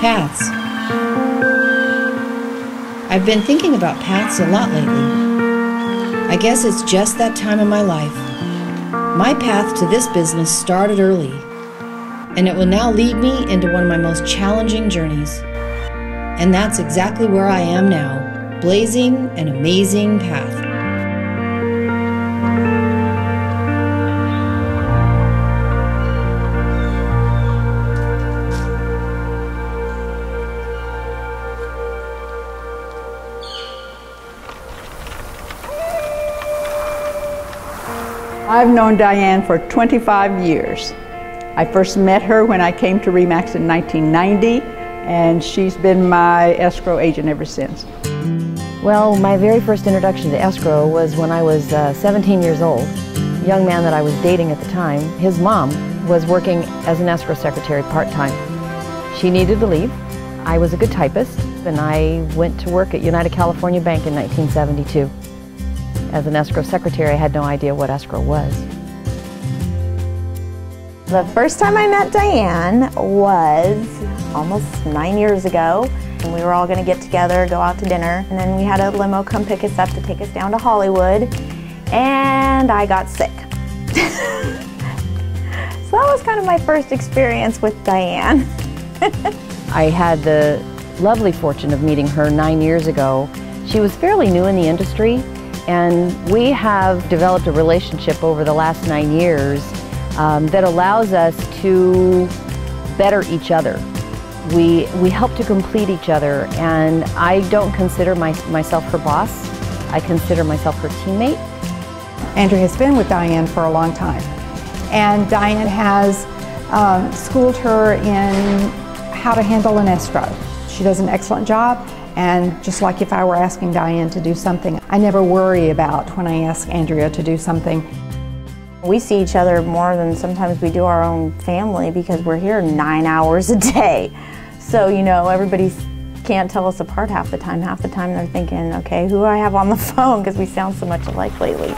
Paths. I've been thinking about paths a lot lately. I guess it's just that time in my life. My path to this business started early, and it will now lead me into one of my most challenging journeys. And that's exactly where I am now, blazing an amazing path. I've known Dianne for 25 years. I first met her when I came to RE/MAX in 1990, and she's been my escrow agent ever since. Well, my very first introduction to escrow was when I was 17 years old. A young man that I was dating at the time, his mom was working as an escrow secretary part-time. She needed to leave. I was a good typist, and I went to work at United California Bank in 1972. As an escrow secretary, I had no idea what escrow was. The first time I met Dianne was almost 9 years ago. And we were all going to get together, go out to dinner, and then we had a limo come pick us up to take us down to Hollywood, and I got sick. So that was kind of my first experience with Dianne. I had the lovely fortune of meeting her 9 years ago. She was fairly new in the industry, and we have developed a relationship over the last 9 years that allows us to better each other. We help to complete each other, and I don't consider myself her boss. I consider myself her teammate. Andrea has been with Dianne for a long time, and Dianne has schooled her in how to handle an escrow. She does an excellent job. And just like if I were asking Dianne to do something, I never worry about when I ask Andrea to do something. We see each other more than sometimes we do our own family because we're here 9 hours a day. So, you know, everybody can't tell us apart half the time. Half the time they're thinking, okay, who do I have on the phone, because we sound so much alike lately.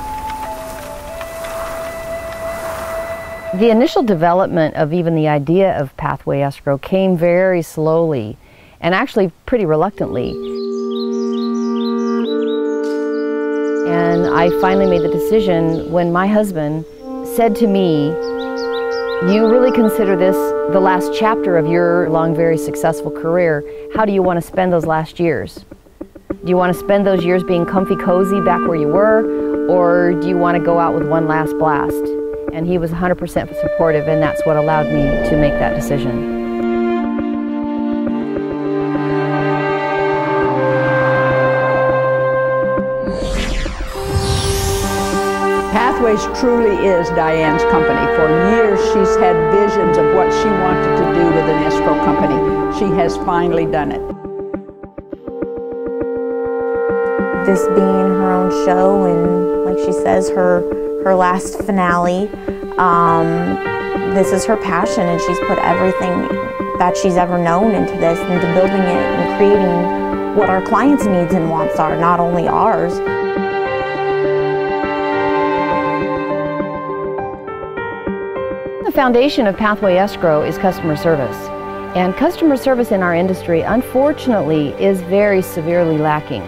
The initial development of even the idea of Pathway Escrow came very slowly, and actually pretty reluctantly. And I finally made the decision when my husband said to me, "You really consider this the last chapter of your long, very successful career. How do you want to spend those last years? Do you want to spend those years being comfy cozy back where you were, or do you want to go out with one last blast?" And he was 100% supportive, and that's what allowed me to make that decision. Pathways truly is Dianne's company. For years she's had visions of what she wanted to do with an escrow company. She has finally done it. This being her own show, and like she says, her last finale, this is her passion, and she's put everything that she's ever known into this, into building it and creating what our clients' needs and wants are, not only ours. The foundation of Pathway Escrow is customer service. And customer service in our industry, unfortunately, is very severely lacking.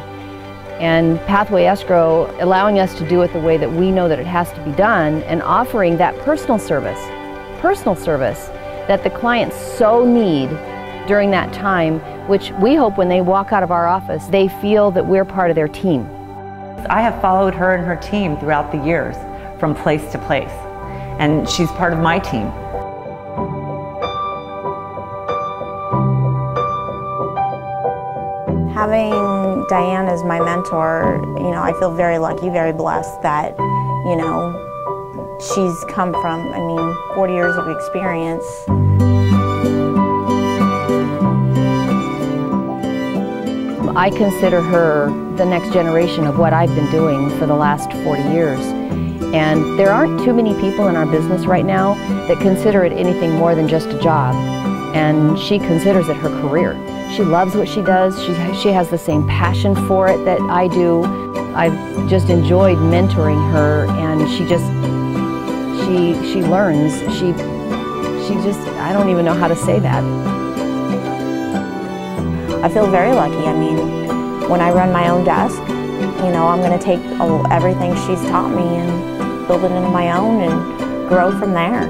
And Pathway Escrow, allowing us to do it the way that we know that it has to be done, and offering that personal service that the clients so need during that time, which we hope when they walk out of our office, they feel that we're part of their team. I have followed her and her team throughout the years, from place to place, and she's part of my team. Having Dianne as my mentor, you know, I feel very lucky, very blessed that, you know, she's come from, 40 years of experience. I consider her the next generation of what I've been doing for the last 40 years. And there aren't too many people in our business right now that consider it anything more than just a job. And she considers it her career. She loves what she does. She has the same passion for it that I do. I've just enjoyed mentoring her, and she learns. She just, I don't even know how to say that. I feel very lucky. I mean, when I run my own desk, you know, I'm going to take everything she's taught me and build it into my own and grow from there.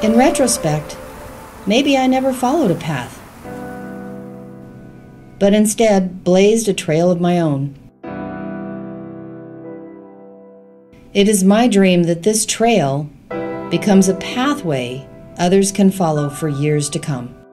In retrospect, maybe I never followed a path, but instead blazed a trail of my own. It is my dream that this trail becomes a pathway others can follow for years to come.